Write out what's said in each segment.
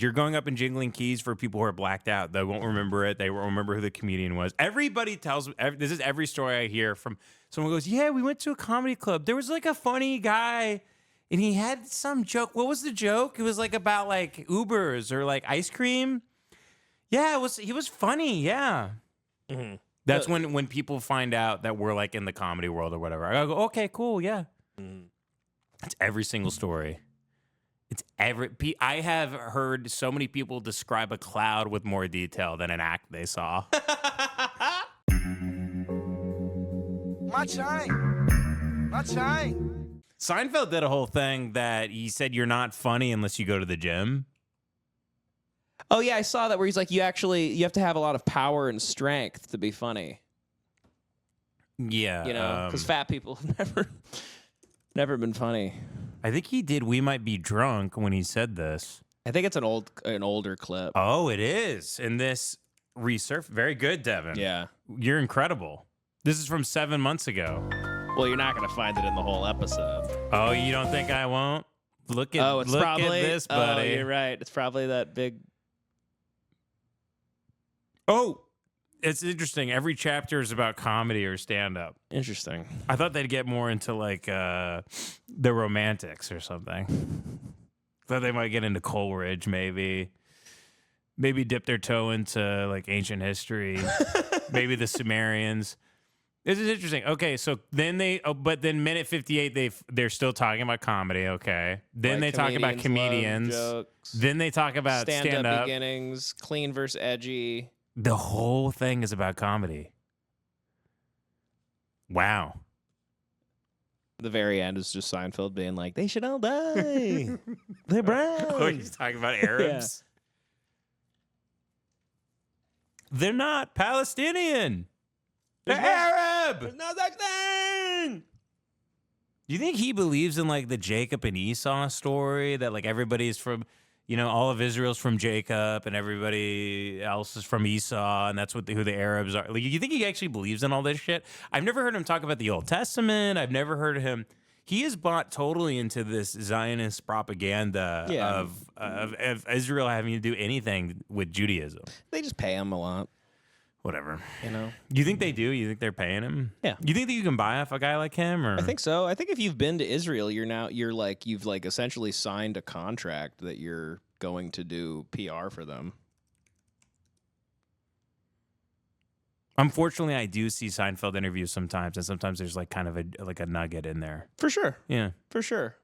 You're going up and jingling keys for people who are blacked out. They won't remember it. They won't remember who the comedian was. Everybody tells me, this is every story I hear from someone goes, yeah, we went to a comedy club. There was like a funny guy and he had some joke. What was the joke? It was like about like Ubers or like ice cream. Yeah, he was funny. Yeah. Mm-hmm. That's when people find out that we're like in the comedy world or whatever. I go, okay, cool. Yeah. Mm. It's every single story. I have heard so many people describe a cloud with more detail than an act they saw. My time. Seinfeld did a whole thing that he said you're not funny unless you go to the gym. Oh yeah, I saw that where he's like, you have to have a lot of power and strength to be funny. Yeah, because fat people have never been funny. I think he did We Might Be Drunk when he said this. I think it's an older clip. Oh, it is. In this resurf. Very good, Devin. Yeah. You're incredible. This is from 7 months ago. Well, you're not going to find it in the whole episode. Oh, you don't think I won't? Look at this, buddy. Oh, you're right. It's probably that big. Oh, it's interesting. Every chapter is about comedy or stand-up. Interesting. I thought they'd get more into like the romantics or something. Thought they might get into Coleridge, maybe dip their toe into like ancient history, maybe the Sumerians. This is interesting. Okay, so then but then minute 58, they're still talking about comedy. Okay, then they talk about comedians. Then they talk about stand-up beginnings, clean versus edgy. The whole thing is about comedy. Wow. The very end is just Seinfeld being like, they should all die. They're brown. Oh, he's talking about Arabs? Yeah. They're not Palestinian. They're Arab. There's no such thing. Do you think he believes in like the Jacob and Esau story that like everybody's from... all of Israel's from Jacob and everybody else is from Esau, and that's who the Arabs are. Like, you think he actually believes in all this shit? I've never heard him talk about the Old Testament. I've never heard him. He is bought totally into this Zionist propaganda of Israel having to do anything with Judaism. They just pay him a lot. Whatever. You think they do? You think they're paying him? Yeah. You think that you can buy off a guy like him? Or? I think so. I think if you've been to Israel, you've essentially signed a contract that you're going to do PR for them. Unfortunately, I do see Seinfeld interviews sometimes, and sometimes there's like kind of a nugget in there. For sure. Yeah. For sure.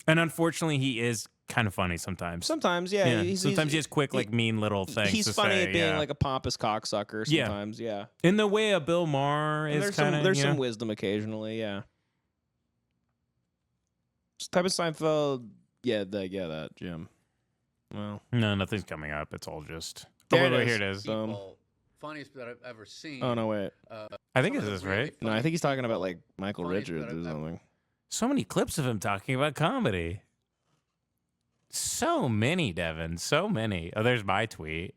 And unfortunately, he is kind of funny sometimes. Sometimes, yeah. Sometimes he has quick, like, mean little things. He's funny at being like a pompous cocksucker sometimes, yeah. In the way of Bill Maher is kind of... There's some wisdom occasionally, yeah. This type of Seinfeld, that, Jim. Well... No, nothing's coming up. It's all just... Here it is. Funniest that I've ever seen. Oh, no, wait. I think it's this, right? No, I think he's talking about, like, Michael Richards or something. So many clips of him talking about comedy. So many, Devin. So many. Oh, there's my tweet.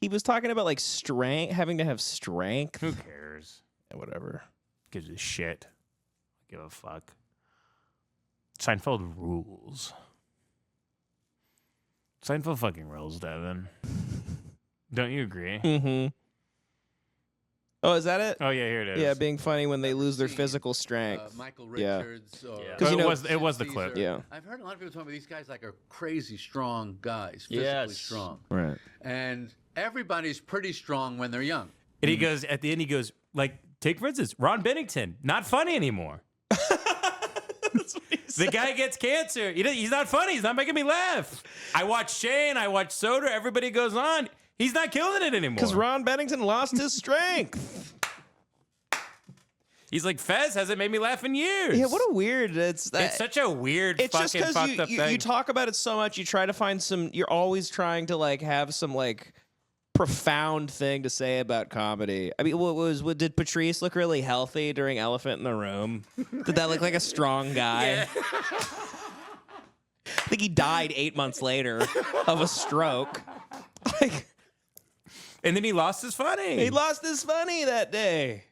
He was talking about like strength, having to have strength. Who cares? Yeah, whatever. Gives a shit. Give a fuck. Seinfeld rules. Seinfeld fucking rules, Devin. Don't you agree? Mm-hmm. Oh, is that it? Oh, yeah, here it is. Yeah, being funny when they lose their physical strength. Michael Richards. Because it was the clip. Yeah. I've heard a lot of people talking about these guys like are crazy strong guys, physically strong. Right. And everybody's pretty strong when they're young. And he goes, at the end, he goes, like, take for instance, Ron Bennington, not funny anymore. The guy gets cancer. He's not funny. He's not making me laugh. I watch Shane. I watch Soder. Everybody goes on. He's not killing it anymore. Because Ron Bennington lost his strength. He's like, Fez hasn't made me laugh in years. Yeah, what a weird... It's such a weird fucking fucked up thing. You talk about it so much, you try to find some... You're always trying to, like, have some, like, profound thing to say about comedy. I mean, did Patrice look really healthy during Elephant in the Room? Did that look like a strong guy? Yeah. I think he died 8 months later of a stroke. Like... And then he lost his funny. He lost his funny that day.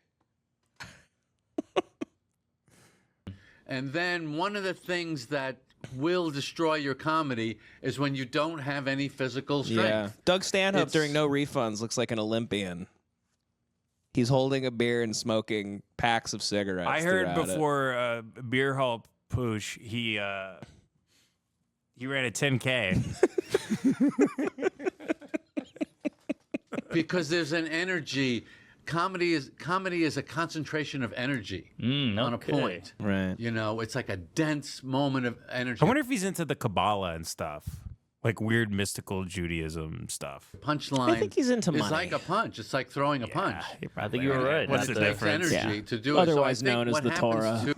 And then one of the things that will destroy your comedy is when you don't have any physical strength. Yeah. Doug Stanhope It's- during No Refunds looks like an Olympian. He's holding a beer and smoking packs of cigarettes. I heard throughout it. before Beer Hall Poosh, he ran a 10K. Because there's an energy. Comedy is a concentration of energy on a point. Right. You know, it's like a dense moment of energy. I wonder if he's into the Kabbalah and stuff, like weird mystical Judaism stuff. Punchline. I think he's into It's money. like a punch. It's like throwing a punch. I think you were right. What's not the to- difference? Energy Yeah. to do Otherwise it. So I known think as the what happens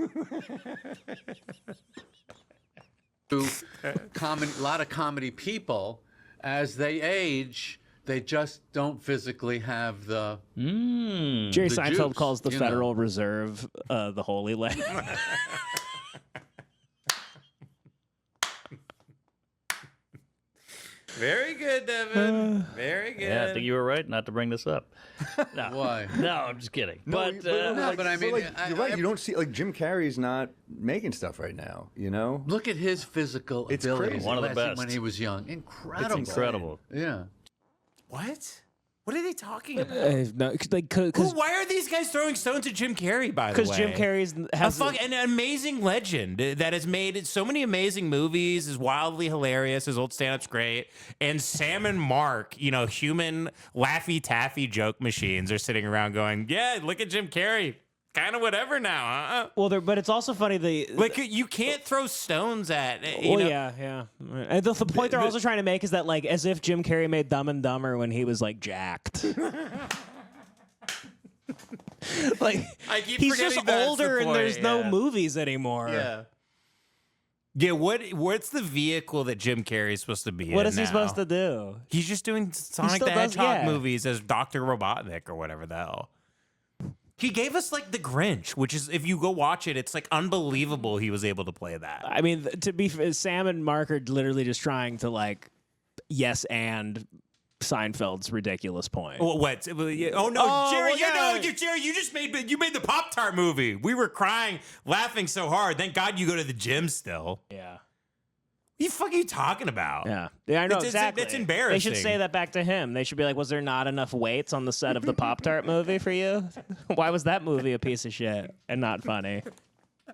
to a lot of comedy people, as they age, they just don't physically have the. Jerry the Seinfeld juice, calls the you know. Federal Reserve the Holy Land. Very good, Devin. Very good. Yeah, I think you were right not to bring this up. No. Why? No, I'm just kidding. But No, but I mean, you're right. You don't see like Jim Carrey's not making stuff right now. You know, Look at his physical It's abilities. crazy. One of the Last- best. when he was young. Incredible. incredible. Yeah. What? What are they talking about? No, Why are these guys throwing stones at Jim Carrey, by the way? because Jim Carrey's has an amazing legend that has made so many amazing movies, is wildly hilarious, his old stand-up's great, and Sam and Mark, human Laffy Taffy joke machines are sitting around going, yeah, look at Jim Carrey. Kind of whatever now, huh? but it's also funny You can't throw stones at, yeah. And the point they're also trying to make is that like as if Jim Carrey made Dumb and Dumber when he was like jacked. Like I keep he's forgetting just that's the older and point, there's no yeah. movies anymore. Yeah, what's the vehicle that Jim Carrey's supposed to be in What is he now? supposed to do? He's just doing Sonic still the does- Hedgehog yeah. movies as Dr. Robotnik or whatever the hell. He gave us like The Grinch, which is, if you go watch it, it's like unbelievable he was able to play that. I mean, to be fair, Sam and Mark are literally just trying to like yes and Seinfeld's ridiculous point. What? Oh no, Oh, Jerry! well, yeah. Jerry, you just made the Pop-Tart movie. We were crying, laughing so hard. Thank God you go to the gym still. Yeah. What the fuck are you talking about? Yeah, I know It's exactly. it's embarrassing. They should say that back to him. They should be like, "Was there not enough weights on the set of the Pop-Tart movie for you? Why was that movie a piece of shit and not funny?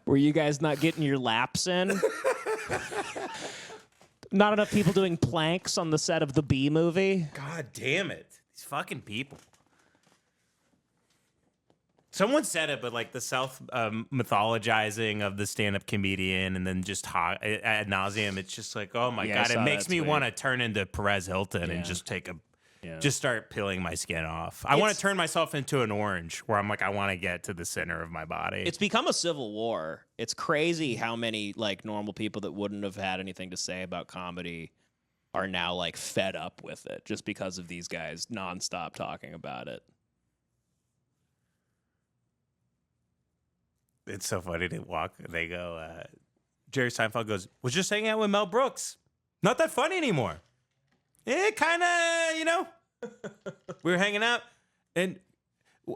Were you guys not getting your laps in? Not enough people doing planks on the set of the Bee movie? God damn it. These fucking people. Someone said it, but like the mythologizing of the stand-up comedian and then just ad nauseum, it's just like, oh my Yeah, I God, it saw makes that me tweet. want to turn into Perez Hilton and just just start peeling my skin off. I want to turn myself into an orange where I'm like, I want to get to the center of my body. It's become a civil war. It's crazy how many like normal people that wouldn't have had anything to say about comedy are now like fed up with it just because of these guys nonstop talking about it. It's so funny to walk. They go, Jerry Seinfeld goes, was just hanging out with Mel Brooks. Not that funny anymore. Kind of, we were hanging out. And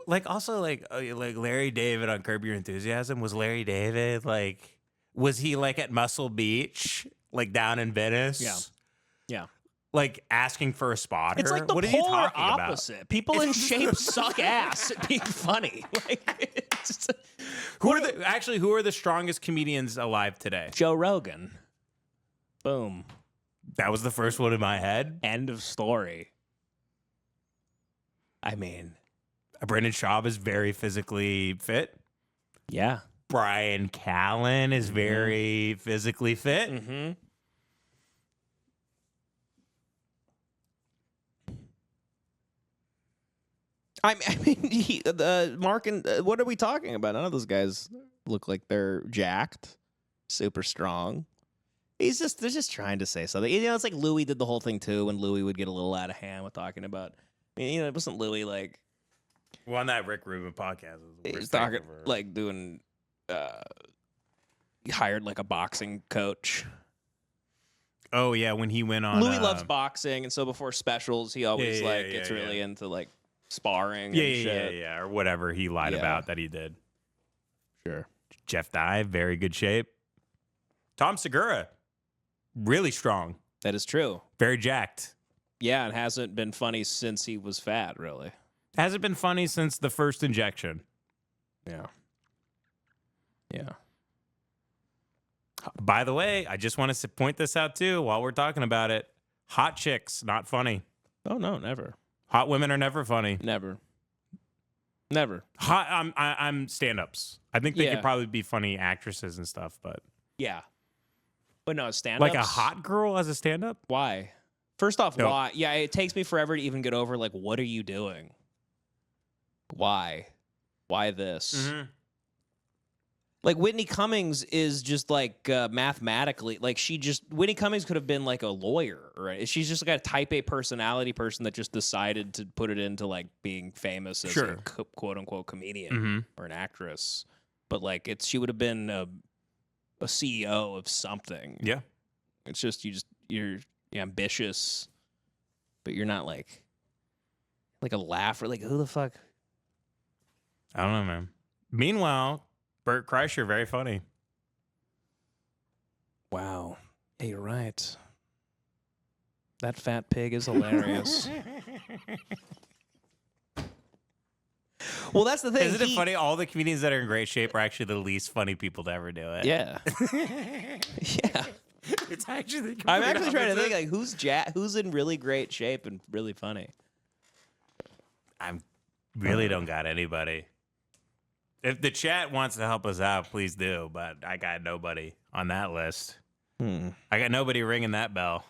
like, also like Larry David on Curb Your Enthusiasm. Was Larry David like, was he like at Muscle Beach, like down in Venice? Yeah. Like asking for a spotter? It's like the what are you polar talking about? opposite. People in shape suck ass at being funny. Like, it's Who are the strongest comedians alive today? Joe Rogan. Boom. That was the first one in my head. End of story. I mean, Brendan Schaub is very physically fit. yeah. Brian Callen is very physically fit. Mm-hmm. I mean, Mark and what are we talking about? None of those guys look like they're jacked, super strong. They're just trying to say something. It's like Louis did the whole thing too. When Louis would get a little out of hand with talking about, it wasn't Louis like Well, on that Rick Rubin podcast, he was talking like doing, he hired like a boxing coach. oh yeah, when he went on. Louis loves boxing, and so before specials, he always Yeah, gets yeah, really into like sparring. Yeah, and yeah, shit. yeah, or whatever he lied Yeah. about that he did. Sure. Jeff Dye, very good shape. Tom Segura, really strong, That is true. very jacked. Yeah, and hasn't been funny since he was fat, really. Hasn't been funny since the first injection. Yeah. Yeah. By the way, I just want to point this out too while we're talking about it. Hot chicks, not funny. Oh, no, never. Hot women are never funny. Never. Never. I'm stand-ups. I think they Yeah. could probably be funny actresses and stuff, but Yeah. But no, stand like a hot girl as a stand-up? Why? First off, No. why? Yeah, it takes me forever to even get over, like, what are you doing? Why? Why this? Mm-hmm. Like, Whitney Cummings is just, like, mathematically, like, Whitney Cummings could have been, like, a lawyer, right? She's just, like, a type A personality person that just decided to put it into, like, being famous as Sure. a quote-unquote comedian Mm-hmm. or an actress. But, like, she would have been a CEO of something. Yeah. It's just, you're ambitious, but you're not, like a laugher. Like, who the fuck? I don't know, man. Meanwhile, Bert Kreischer, very funny. Wow. Yeah, you're right. That fat pig is hilarious. Well, that's the thing. Isn't it funny? All the comedians that are in great shape are actually the least funny people to ever do it. Yeah. Yeah. It's actually the I'm complete actually trying to opposite. think, like, who's in really great shape and really funny? I really don't got anybody. If the chat wants to help us out, please do. But I got nobody on that list. I got nobody ringing that bell.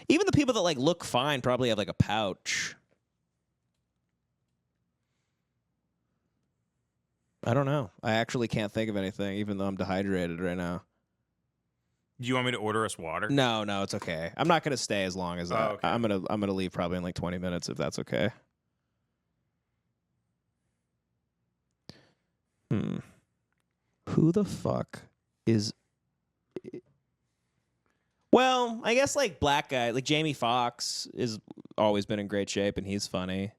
Even the people that, like, look fine probably have, like, a pouch. I don't know. I actually can't think of anything, even though I'm dehydrated right now. Do you want me to order us water? No, it's okay. I'm not gonna stay as long as that. okay. I'm gonna leave probably in like 20 minutes if that's okay. Who the fuck is? Well, I guess like black guy, like Jamie Foxx is always been in great shape and he's funny.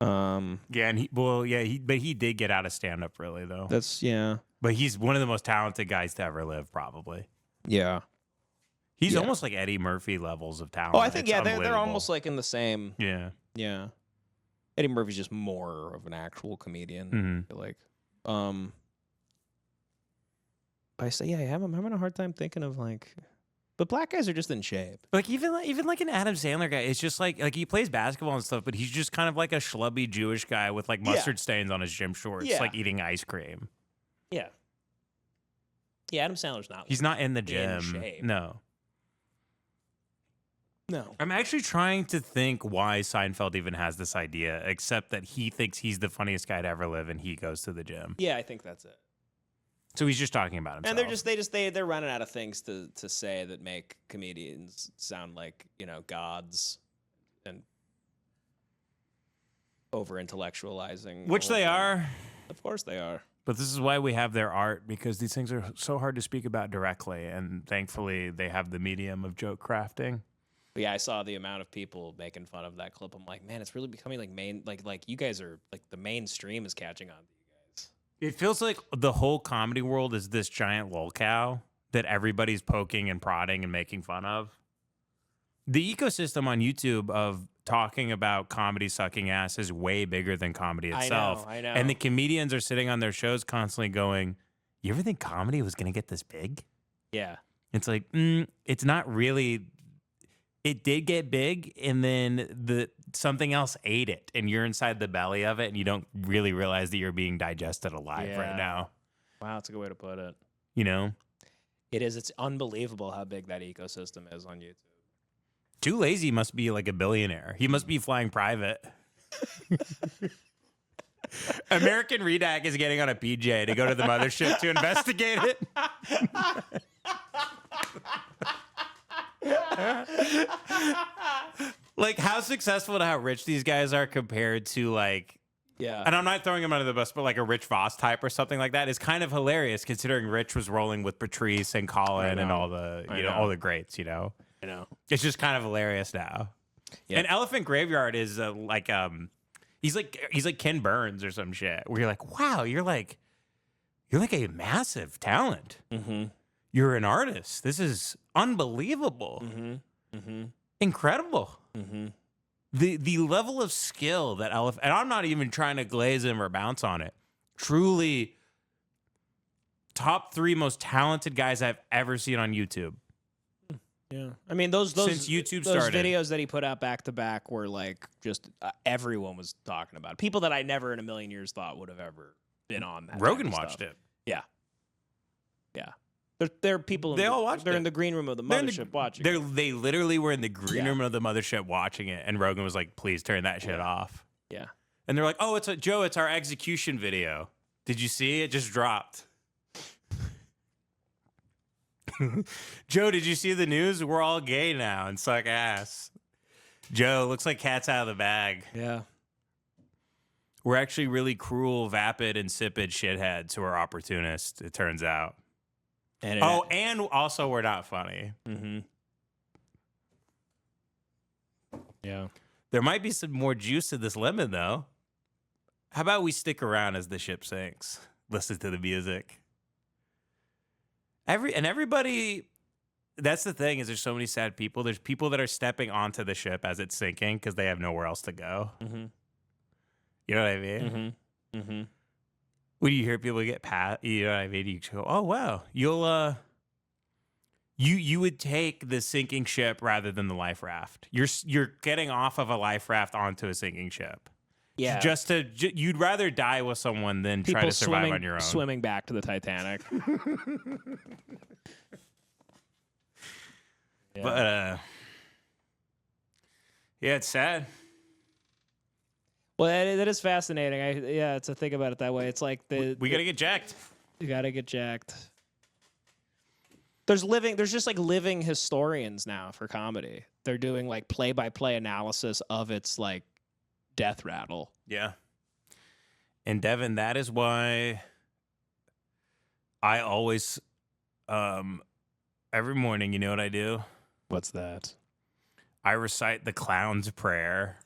Yeah, and he did get out of stand up really though. That's yeah. But he's one of the most talented guys to ever live, probably. Yeah. He's Yeah. almost like Eddie Murphy levels of talent. Oh, I think It's yeah, they're unbelievable. almost like in the same. Yeah. Yeah. Eddie Murphy's just more of an actual comedian. Mhm. I feel like. I say, yeah, I'm having a hard time thinking of like, but black guys are just in shape. Like even like an Adam Sandler guy, it's just like he plays basketball and stuff, but he's just kind of like a schlubby Jewish guy with like mustard stains on his gym shorts, Yeah. like eating ice cream. Yeah. Yeah, Adam Sandler's not. He's not in the gym. shape. No. No. I'm actually trying to think why Seinfeld even has this idea, except that he thinks he's the funniest guy to ever live and he goes to the gym. Yeah, I think that's it. So he's just talking about himself. And they're running out of things to say that make comedians sound like, gods and over intellectualizing. Which they are. Of course they are. But this is why we have their art, because these things are so hard to speak about directly. And thankfully, they have the medium of joke crafting. But yeah, I saw the amount of people making fun of that clip. I'm like, man, it's really becoming like you guys are like the mainstream is catching on to you guys. It feels like the whole comedy world is this giant lolcow that everybody's poking and prodding and making fun of. The ecosystem on YouTube of talking about comedy sucking ass is way bigger than comedy itself. I know. And the comedians are sitting on their shows constantly going, you ever think comedy was going to get this big? Yeah. It's like, it's not really. It did get big, and then something else ate it, and you're inside the belly of it, and you don't really realize that you're being digested alive Yeah. right now. Wow, that's a good way to put it. You know? It is. It's unbelievable how big that ecosystem is on YouTube. Too Lazy must be like a billionaire. He must be flying private. American Redac is getting on a PJ to go to the mothership to investigate it. Like how successful and how rich these guys are compared to like, Yeah. and I'm not throwing him under the bus, but like a Rich Voss type or something like that is kind of hilarious considering Rich was rolling with Patrice and Colin and all the all the greats, you know. I know. It's just kind of hilarious now. Yeah. And Elephant Graveyard is he's like Ken Burns or some shit. Where you're like, wow, you're like a massive talent. Mm-hmm. you're an artist. This is unbelievable. Incredible. The level of skill that Elephant, and I'm not even trying to glaze him or bounce on it. Truly top 3 most talented guys I've ever seen on YouTube. Yeah, I mean those Since YouTube those started. videos that he put out back to back were like just everyone was talking about it. People that I never in a million years thought would have ever been on that. Rogan type of watched stuff. it. Yeah, yeah. There are people. They all watched They're it. in the green room of the mothership watching. They literally were in the green Yeah. room of the mothership watching it, and Rogan was like, "Please turn that shit off." Yeah. And they're like, "Oh, it's our execution video. Did you see it? Just dropped." Joe, did you see the news? We're all gay now and suck ass. Joe, looks like cat's out of the bag. Yeah. We're actually really cruel, vapid, insipid shitheads who are opportunists, it turns out. And And also we're not funny. yeah. There might be some more juice in this lemon, though. How about we stick around as the ship sinks? Listen to the music. Everybody, that's the thing, is there's so many sad people. There's people that are stepping onto the ship as it's sinking because they have nowhere else to go. You know what I mean? When you hear people get you know what I mean? You go, oh, wow. You would take the sinking ship rather than the life raft. You're getting off of a life raft onto a sinking ship. Yeah. You'd rather die with someone than try to survive on your own. Swimming back to the Titanic. But yeah, it's sad. Well, that is fascinating. To think about it that way. It's like We gotta get jacked. you gotta get jacked. There's just like living historians now for comedy. They're doing like play-by-play analysis of its like death rattle. Yeah. And Devin, that is why I always, every morning, you know what I do? What's that? I recite the clown's prayer.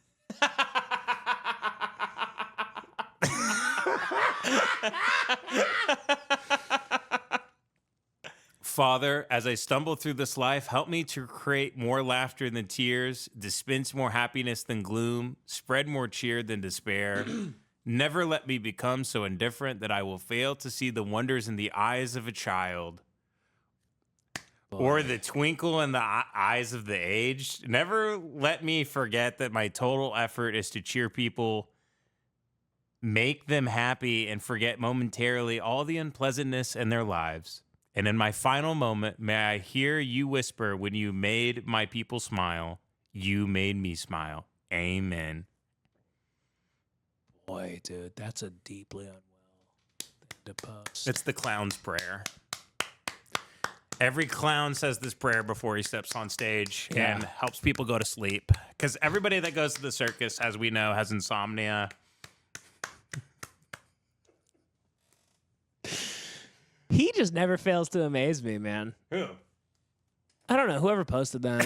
Father, as I stumble through this life, help me to create more laughter than tears, dispense more happiness than gloom, spread more cheer than despair. Never let me become so indifferent that I will fail to see the wonders in the eyes of a child. Or the twinkle in the eyes of the aged. Never let me forget that my total effort is to cheer people, make them happy, and forget momentarily all the unpleasantness in their lives. And in my final moment, may I hear you whisper, when you made my people smile, you made me smile. Amen. Boy, dude, that's a deeply unwell thing to post. It's the clown's prayer. Every clown says this prayer before he steps on stage and helps people go to sleep. Because everybody that goes to the circus, as we know, has insomnia. He just never fails to amaze me, man. Who? I don't know. Whoever posted that.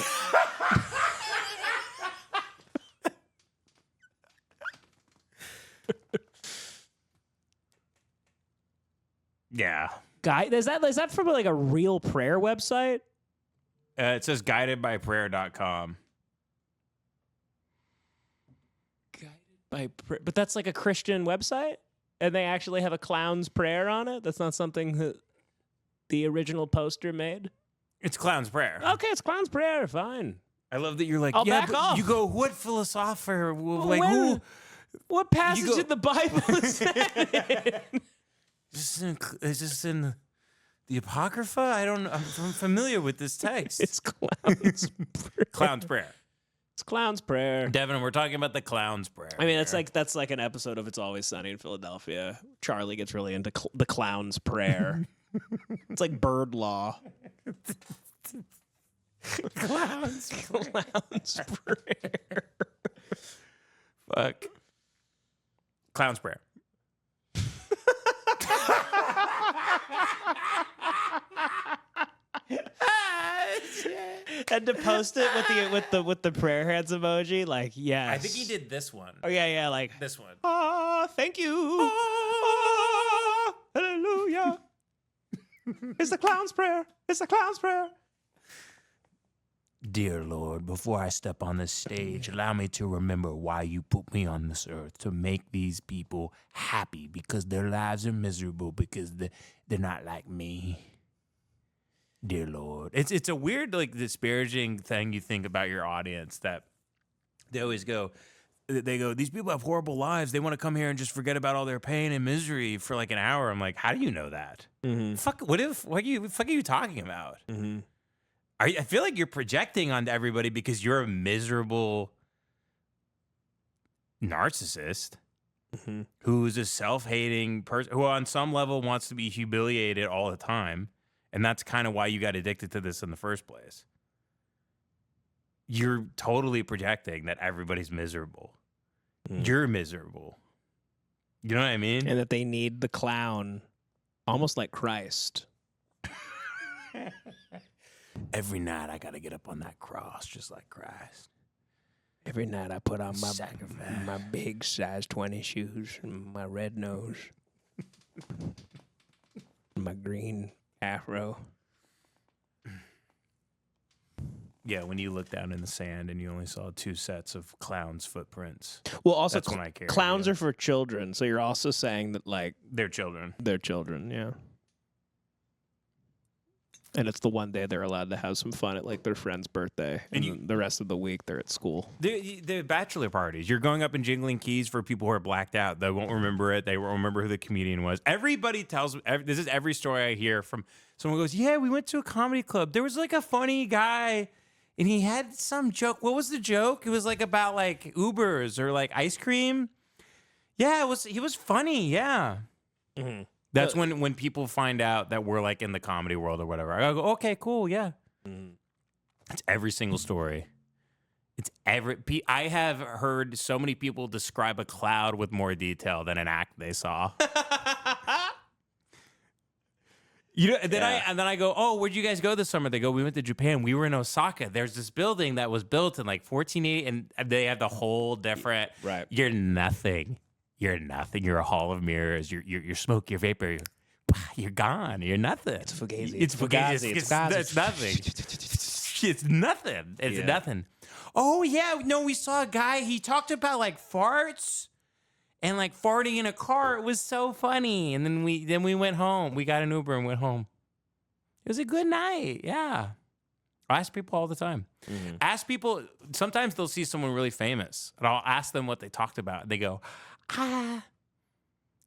Yeah. Guy, is that from like a real prayer website? It says guidedbyprayer.com. But that's like a Christian website, and they actually have a clown's prayer on it. That's not something that the original poster made. It's clown's prayer. Okay, it's clown's prayer. Fine. I love that you're like, I'll yeah, back but off. you go, what philosopher? Like, When- who? What passage go- in the Bible is that in? Is this in the Apocrypha? I'm familiar with this text. It's clown's prayer. Clown's prayer. It's clown's prayer. Devin, we're talking about the clown's prayer. I mean, that's like an episode of It's Always Sunny in Philadelphia. Charlie gets really into the clown's prayer. It's like bird law. clown's Clown's prayer. Fuck. Clown's prayer. And to post it with the prayer hands emoji, like, yes. I think he did this one. Oh yeah, like This one. thank you. Ah, hallelujah. It's the clown's prayer. It's the clown's prayer. Dear Lord, before I step on this stage, allow me to remember why you put me on this earth, to make these people happy because their lives are miserable because they're not like me. Dear Lord. It's a weird, like, disparaging thing you think about your audience, that they always go, these people have horrible lives. They want to come here and just forget about all their pain and misery for like an hour. I'm like, how do you know that? Fuck, what are you talking about? I feel like you're projecting onto everybody because you're a miserable narcissist who's a self-hating person who on some level wants to be humiliated all the time. And that's kind of why you got addicted to this in the first place. You're totally projecting that everybody's miserable. You're miserable. You know what I mean? And that they need the clown almost like Christ. Every night I got to get up on that cross just like Christ. Every night I put on my Sacrifice. big size 20 shoes and my red nose. My green afro. Yeah, when you look down in the sand and you only saw 2 sets of clowns' footprints. Well, also That's when I care. clowns are for children, so you're also saying that like They're children. they're children, yeah. And it's the one day they're allowed to have some fun at like their friend's birthday, and then the rest of the week they're at school. The bachelor parties. You're going up and jingling keys for people who are blacked out. They won't remember it. They won't remember who the comedian was. Everybody tells. This is every story I hear from someone who goes, "Yeah, we went to a comedy club. There was like a funny guy, and he had some joke. What was the joke? It was like about like Ubers or like ice cream. Yeah, it was. He was funny. Yeah." That's when people find out that we're like in the comedy world or whatever. I go, okay, cool, yeah. It's every single story. It's I have heard so many people describe a cloud with more detail than an act they saw. You know, and then I go, oh, where'd you guys go this summer? They go, we went to Japan. We were in Osaka. There's this building that was built in like 1480, and they have the whole different. Right. You're nothing. You're nothing. You're a hall of mirrors. You're smoke. You're vapor. You're gone. You're nothing. It's fugazi. It's fugazi. It's It's nothing. It's nothing. It's nothing. Oh yeah, no, we saw a guy. He talked about like farts and like farting in a car. It was so funny. And then we went home. We got an Uber and went home. It was a good night. Yeah. I ask people all the time. Ask people. Sometimes they'll see someone really famous, and I'll ask them what they talked about. They go,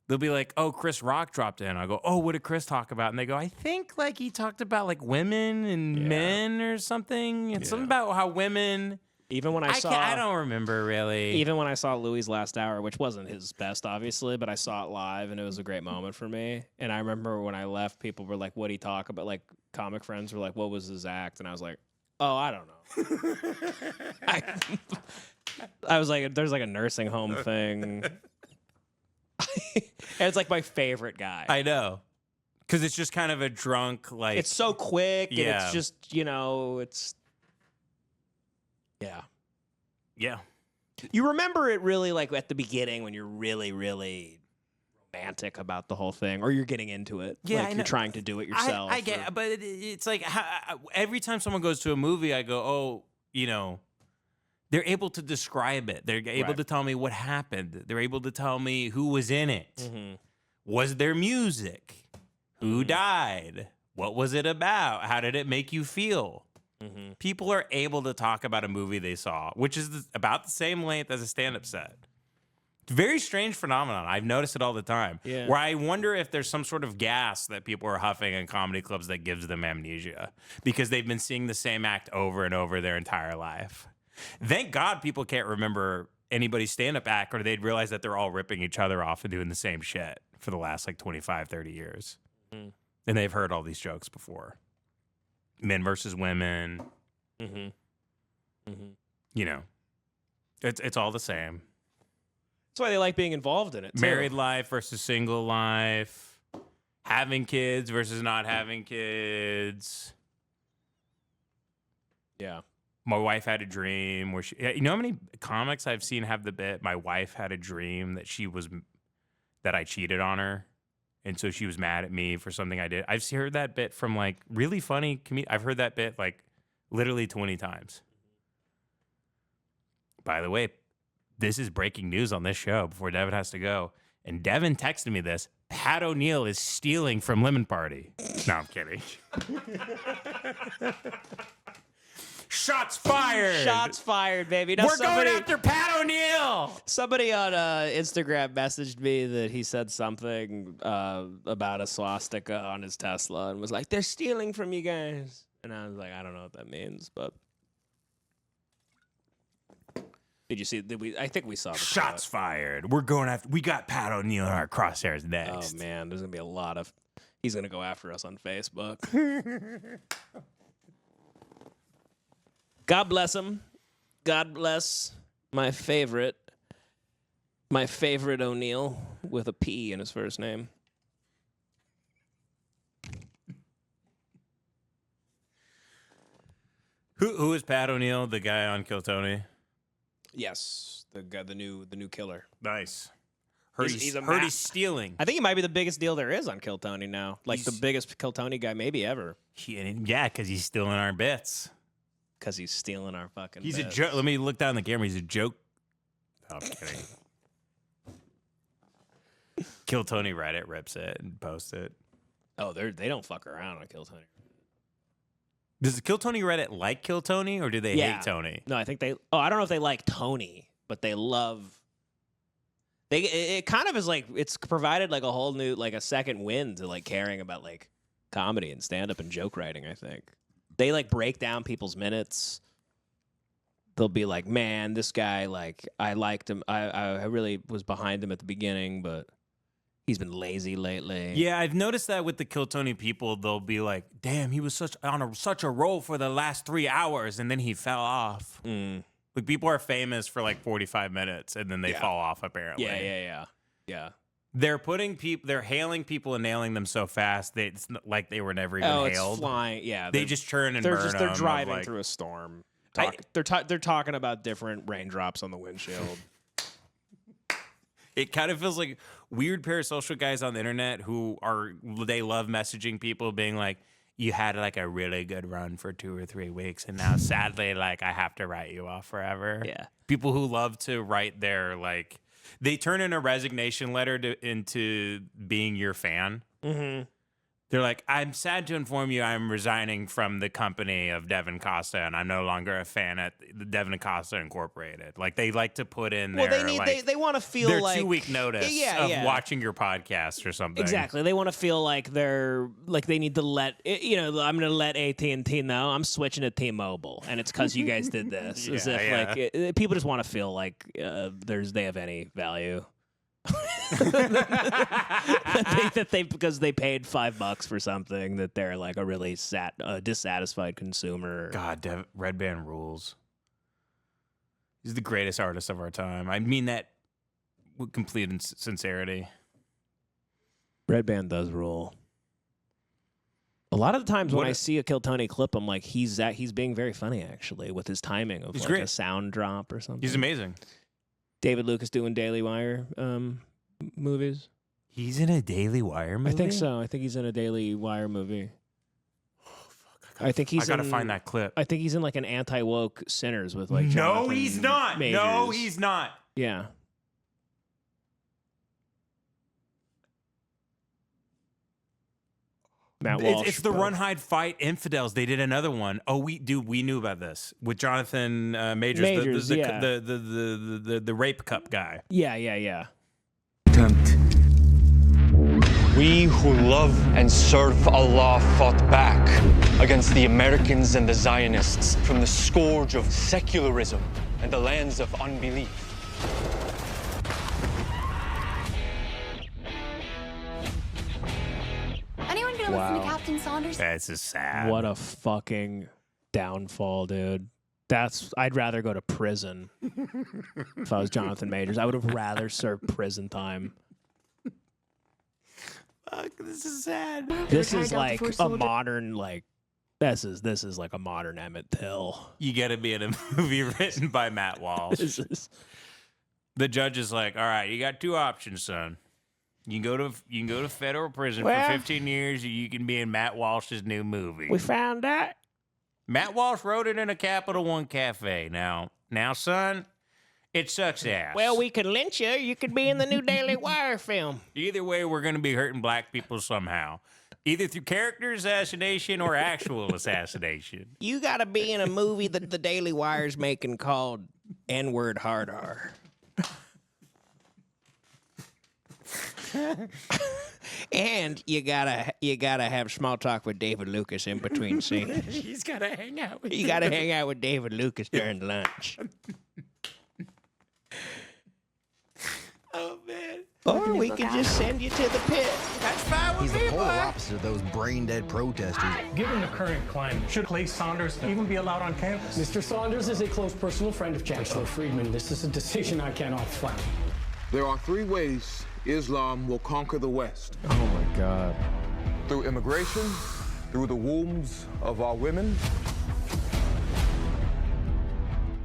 They'll be like, oh, Chris Rock dropped in. I go, oh, what did Chris talk about? And they go, I think like he talked about like women and men or something. It's something about how women. Even when I don't remember really. Even when I saw Louis' Last Hour, which wasn't his best, obviously, but I saw it live and it was a great moment for me. And I remember when I left, people were like, what'd he talk about? Like comic friends were like, what was his act? And I was like, oh, I don't know. I was like, there's like a nursing home thing. And it's like my favorite guy. I know. Because it's just kind of a drunk, like. It's so quick. And Yeah. it's just, it's. Yeah. Yeah. You remember it really like at the beginning when you're really, really romantic about the whole thing, or you're getting into it. Yeah, like I you're know. trying to do it yourself. I get, but it's like every time someone goes to a movie, I go, oh, they're able to describe it. They're able to tell me what happened. They're able to tell me who was in it. Was there music? Who died? What was it about? How did it make you feel? People are able to talk about a movie they saw, which is about the same length as a stand-up set. It's a very strange phenomenon. I've noticed it all the time. Yeah. Where I wonder if there's some sort of gas that people are huffing in comedy clubs that gives them amnesia because they've been seeing the same act over and over their entire life. Thank God people can't remember anybody's stand-up act, or they'd realize that they're all ripping each other off and doing the same shit for the last like 25, 30 years. And they've heard all these jokes before. Men versus women. It's all the same. That's why they like being involved in it. Too. Married life versus single life. Having kids versus not having kids. Yeah. My wife had a dream where you know how many comics I've seen have the bit, my wife had a dream that I cheated on her. And so she was mad at me for something I did. I've heard that bit from like really funny I've heard that bit like literally 20 times. By the way, this is breaking news on this show before Devin has to go. And Devin texted me this. Pat O'Neill is stealing from Lemon Party. No, I'm kidding. Shots fired. Shots fired, baby. Now, We're going after Pat O'Neill. Somebody on Instagram messaged me that he said something about a swastika on his Tesla and was like, they're stealing from you guys. And I was like, I don't know what that means, but. Did you see? I think we saw the Shots clip. fired. We're going after. We got Pat O'Neill in our crosshairs next. Oh man, there's gonna be a lot of. He's gonna go after us on Facebook. God bless him. God bless my favorite O'Neill with a P in his first name. Who is Pat O'Neill? The guy on Kill Tony. Yes, the guy, the new killer. Nice. Heard He's a he's stealing. I think he might be the biggest deal there is on Kill Tony now. Like the biggest Kill Tony guy maybe ever. Yeah, because he's stealing our bits. Because he's stealing our fucking. He's bits. a joke. Let me look down the camera. He's a joke. Oh, I'm kidding. Kill Tony Reddit rips it and posts it. Oh, they don't fuck around on Kill Tony. Does the Kill Tony Reddit like Kill Tony or do they hate Tony? No, I think they. Oh, I don't know if they like Tony, but they love. It kind of is like it's provided like a whole new like a second wind to like caring about like comedy and stand up and joke writing. I think they like break down people's minutes. They'll be like, man, this guy like I liked him. I really was behind him at the beginning, but he's been lazy lately. Yeah, I've noticed that with the Kill Tony people. They'll be like, damn, he was such a roll for the last 3 hours, and then he fell off. Like people are famous for like 45 minutes, and then they fall off. Apparently, Yeah. They're hailing people and nailing them so fast that it's like they were never even hailed. It's flying. Yeah, They just churn and burn. They're them driving like, through a storm. They're talking about different raindrops on the windshield. It kind of feels like weird parasocial guys on the internet they love messaging people being like, you had like a really good run for 2 or 3 weeks, and now sadly, like I have to write you off forever. Yeah. People who love to write their like, they turn in a resignation letter into being your fan. Mm-hmm. They're like, I'm sad to inform you I'm resigning from the company of Devan Costa, and I'm no longer a fan at the Devan Costa Incorporated. Like, they like to put in Well, their, they want to feel their like 2-week notice of watching your podcast or something. Exactly. They want to feel like they need to let I'm going to let AT&T know I'm switching to T-Mobile, and it's because you guys did this. As if people just want to feel like they have any value. Because they paid $5 for something that they're like a really dissatisfied consumer. God, Red Band rules. He's the greatest artist of our time. I mean that with complete sincerity. Red Band does rule. A lot of the times when I see a Kill Tony clip, I'm like, he's being very funny actually with his timing of like a sound drop or something. He's amazing. David Lucas doing Daily Wire movies. He's in a Daily Wire movie? I think so. I think he's in a Daily Wire movie. I gotta find that clip. I think he's in like an anti-woke Sinners with like No, Jonathan he's not. Majors. No, he's not. Yeah. Matt Walsh. It's the Run, Hide, Fight Infidels. They did another one. Oh, we knew about this with Jonathan Majors, the rape cup guy. Yeah. We who love and serve Allah fought back against the Americans and the Zionists from the scourge of secularism and the lands of unbelief. Anyone gonna listen to Captain Saunders? That's just sad. What a fucking downfall, dude. I'd rather go to prison if I was Jonathan Majors. I would have rather served prison time. Fuck, this is sad. This is like a modern this is like a modern Emmett Till. You gotta be in a movie written by Matt Walsh. The judge is like, all right, you got 2 options, son. You can go to federal prison Well- for 15 years. Or you can be in Matt Walsh's new movie. We found out. Matt Walsh wrote it in a Capital One cafe. Now, son, it sucks ass. Well, we could lynch you. You could be in the new Daily Wire film. Either way, we're going to be hurting black people somehow, either through character assassination or actual assassination. You got to be in a movie that the Daily Wire's making called N-Word Hard R. And you gotta have small talk with David Lucas in between scenes. He's got to hang out with You gotta hang out with David Lucas during lunch. Oh, man. Or we could just send you to the pit. That's fine with He's the me, polar boy. opposite of those brain-dead protesters. Given the current climate, should Clay Saunders even be allowed on campus? Mr. Saunders is a close personal friend of Chancellor Friedman. This is a decision I cannot frown. There are three ways Islam will conquer the West. Oh my God. Through immigration, through the wombs of our women,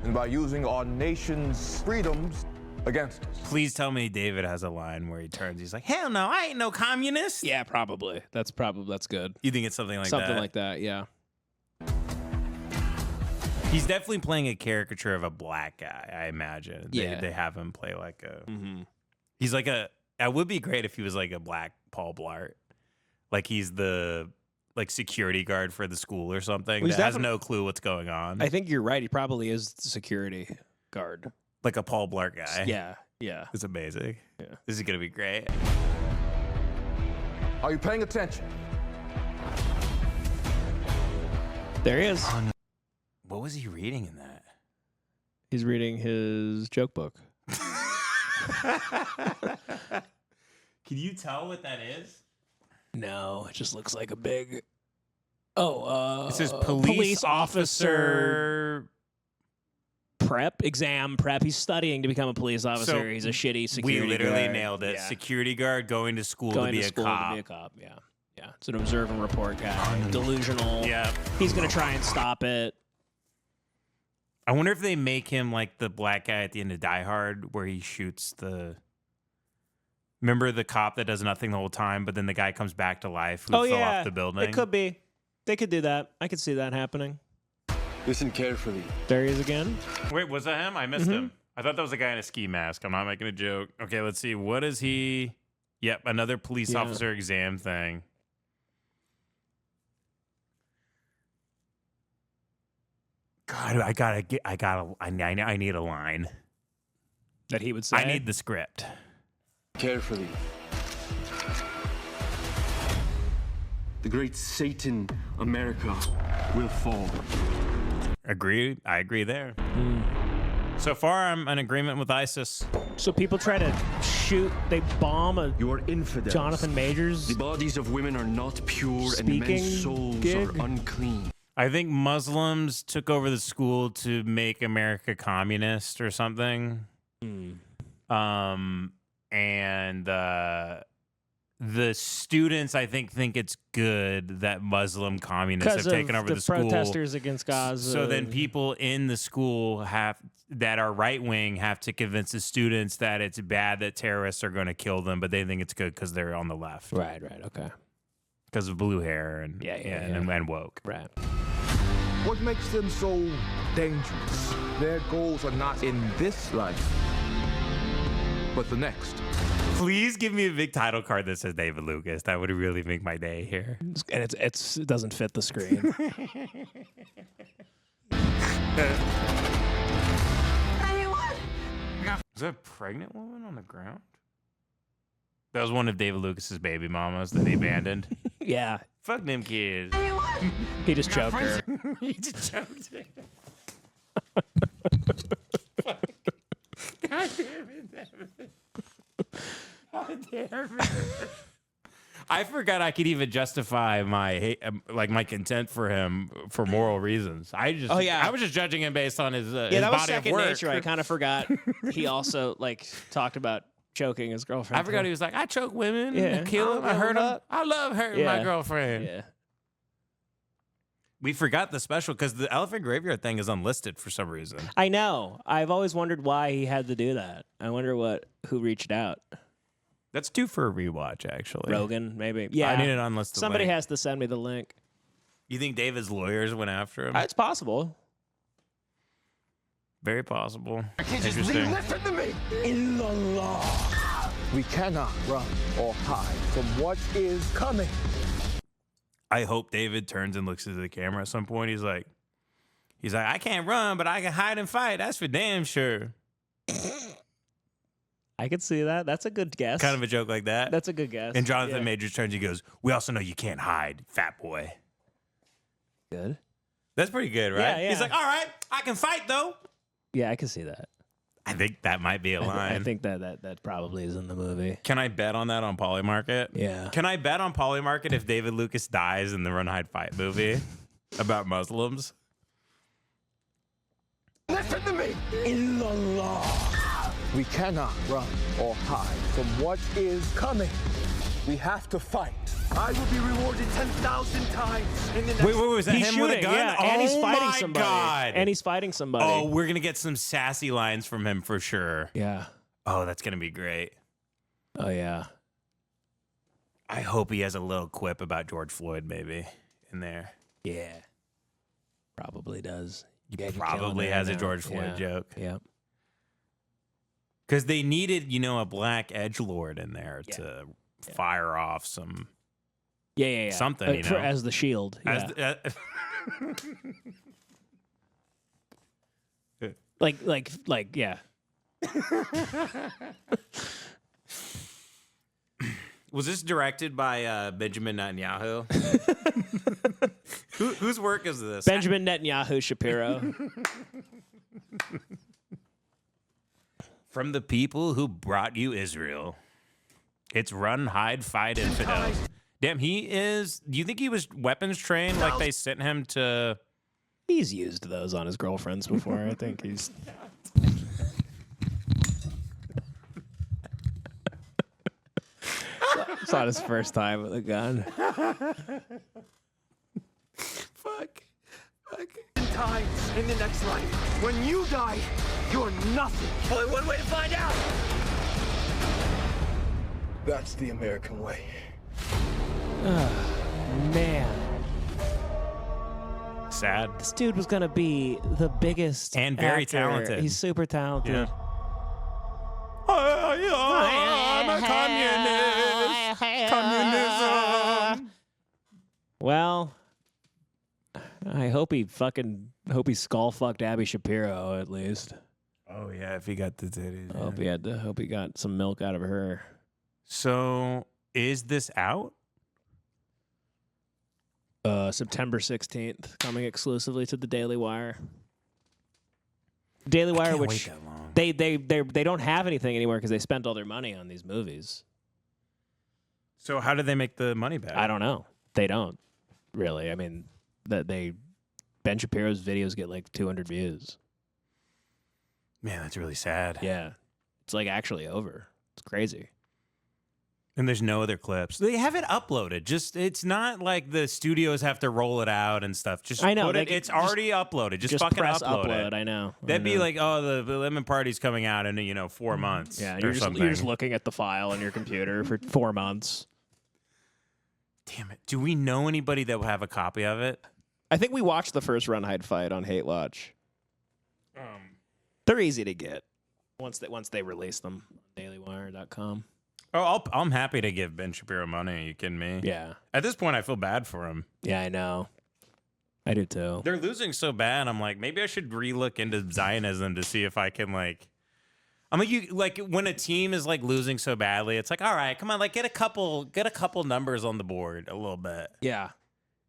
and by using our nation's freedoms against us. Please tell me David has a line where he turns. He's like, hell no, I ain't no communist. Yeah, probably. That's good. You think it's something like that? Something like that, yeah. He's definitely playing a caricature of a black guy, I imagine. Yeah. They have him play like a... He's like a... It would be great if he was like a black Paul Blart. Like he's the security guard for the school or something Well, that has no clue what's going on. I think you're right. He probably is the security guard. Like a Paul Blart guy. Yeah, yeah. It's amazing. Yeah. This is going to be great. Are you paying attention? There he is. What was he reading in that? He's reading his joke book. Can you tell what that is? No, it just looks like a big... Oh, It says police officer exam prep. He's studying to become a police officer. So He's a shitty security We literally guard. nailed it. Yeah. Security guard going to school Going to be to a school cop. to be a cop, yeah. Yeah, it's an observe and report guy. Delusional. Yeah. He's going to try and stop it. I wonder if they make him like the black guy at the end of Die Hard where he shoots the... Remember the cop that does nothing the whole time, but then the guy comes back to life who fell off the building? It could be. They could do that. I could see that happening. Listen carefully. There he is again. Wait, was that him? I missed him. I thought that was a guy in a ski mask. I'm not making a joke. Okay, let's see. What is he? Yep, another police officer exam thing. God, I need a line. That he would say. I need the script. Carefully. The great Satan America will fall. Agree. I agree there. So far, I'm in agreement with ISIS. So people try to shoot, they bomb a You are infidels. Jonathan Majors. The bodies of women are not pure, and Speaking men's souls gig? are unclean. I think Muslims took over the school to make America communist or something. And the students, I think it's good that Muslim communists have taken over the school. Protesters against Gaza. So then people in the school that are right wing have to convince the students that it's bad that terrorists are going to kill them, but they think it's good because they're on the left. Right, okay. Because of blue hair and and woke. Right. What makes them so dangerous? Their goals are not in this life, but the next. Please give me a big title card that says David Lucas. That would really make my day here. And it doesn't fit the screen. Is that a pregnant woman on the ground? That was one of David Lucas's baby mamas that he abandoned. Yeah. Fuck them kids. He just choked her. He just choked her. God damn it. God damn it. I forgot I could even justify my my contempt for him for moral reasons. I was just judging him based on his his that was body of second work. nature. I kind of forgot. He also talked about choking his girlfriend. I forgot he was like, I choke women, Yeah. I kill them, I hurt them. I love hurting my girlfriend. Yeah. We forgot the special because the Elephant Graveyard thing is unlisted for some reason. I know. I've always wondered why he had to do that. I wonder who reached out. That's due for a rewatch, actually. Rogan, maybe. Yeah, I need it on list. Somebody has to send me the link. You think David's lawyers went after him? It's possible. Very possible. Interesting. Listen to me. In the law, we cannot run or hide from what is coming. I hope David turns and looks into the camera at some point. He's like, I can't run, but I can hide and fight. That's for damn sure. I could see that. That's a good guess. Kind of a joke like that. That's a good guess. And Jonathan Majors turns, he goes, we also know you can't hide, fat boy. Good. That's pretty good, right? Yeah, yeah. He's like, all right, I can fight though. Yeah, I can see that. I think that might be a line. I think that probably is in the movie. Can I bet on that on Polymarket? Yeah. Can I bet on Polymarket if David Lucas dies in the Run, Hide, Fight movie about Muslims? Listen to me. In the law, we cannot run or hide from what is coming. We have to fight. I will be rewarded 10,000 times in the next... Wait, was that He's him shooting, with a gun? yeah, Oh and he's fighting my somebody. God. And he's fighting somebody. Oh, we're going to get some sassy lines from him for sure. Yeah. Oh, that's going to be great. Oh, yeah. I hope he has a little quip about George Floyd maybe in there. Yeah. Probably does. He Yeah, you're probably killing me has right a George now. Floyd joke. Yeah. Because they needed, a black edgelord in there to fire off some... Yeah. Something, as the shield. Yeah. Like, yeah. Was this directed by Benjamin Netanyahu? Whose work is this? Benjamin Netanyahu Shapiro. From the people who brought you Israel. It's Run, Hide, Fight, Infidels. Damn, he is... Do you think he was weapons trained? Like they sent him to... He's used those on his girlfriends before. I think he's... It's not his first time with a gun. Fuck. Times in the next life. When you die, you're nothing. Only one way to find out. That's the American way. Man. Sad. This dude was going to be the biggest And very actor. talented. He's super talented. Yeah. I'm a communist. Communism. Well, I hope he skull fucked Abby Shapiro at least. Oh yeah, if he got the titties. Hope he got some milk out of her. So is this out? September 16th, coming exclusively to the Daily Wire. Daily Wire, which wait that long. they don't have anything anymore because they spent all their money on these movies. So how did they make the money back? I don't know. They don't really. I mean, Ben Shapiro's videos get like 200 views. Man, that's really sad. Yeah, it's like actually over. It's crazy. And there's no other clips. They have it uploaded. It's not like the studios have to roll it out and stuff. Just I know, put it. they it's just- already uploaded. Just fucking press upload it. I know. That'd be like, oh, the lemon party's coming out in 4 months. Yeah, or you're something. just looking at the file on your computer for 4 months. Damn it! Do we know anybody that will have a copy of it? I think we watched the first Run Hide Fight on Hate Watch. They're easy to get once they release them on dailywire.com. Oh, I'm happy to give Ben Shapiro money. Are you kidding me? Yeah. At this point, I feel bad for him. Yeah, I know. I do too. They're losing so bad. I'm like, maybe I should relook into Zionism to see if I can I'm like, when a team is like losing so badly, it's like, all right, come on, like get a couple numbers on the board a little bit. Yeah.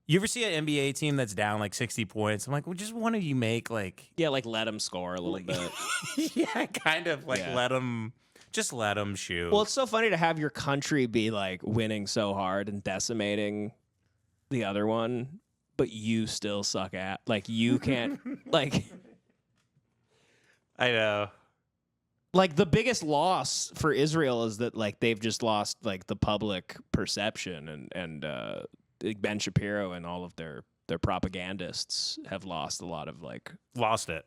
You ever see an NBA team that's down like 60 points? I'm like, well, just one of you make like, Yeah, like let them score a little bit. yeah, kind of like Yeah. let them shoot. Well, it's so funny to have your country be like winning so hard and decimating the other one, but you still suck at. Like you can't like I know. Like the biggest loss for Israel is that like they've just lost like the public perception and Ben Shapiro and all of their propagandists have lost a lot of Lost it.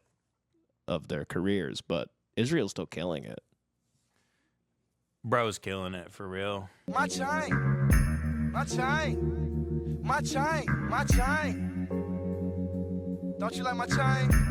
of their careers, but Israel's still killing it. Bro's killing it for real. My chain. My chain. My chain. My chain. Don't you like my chain?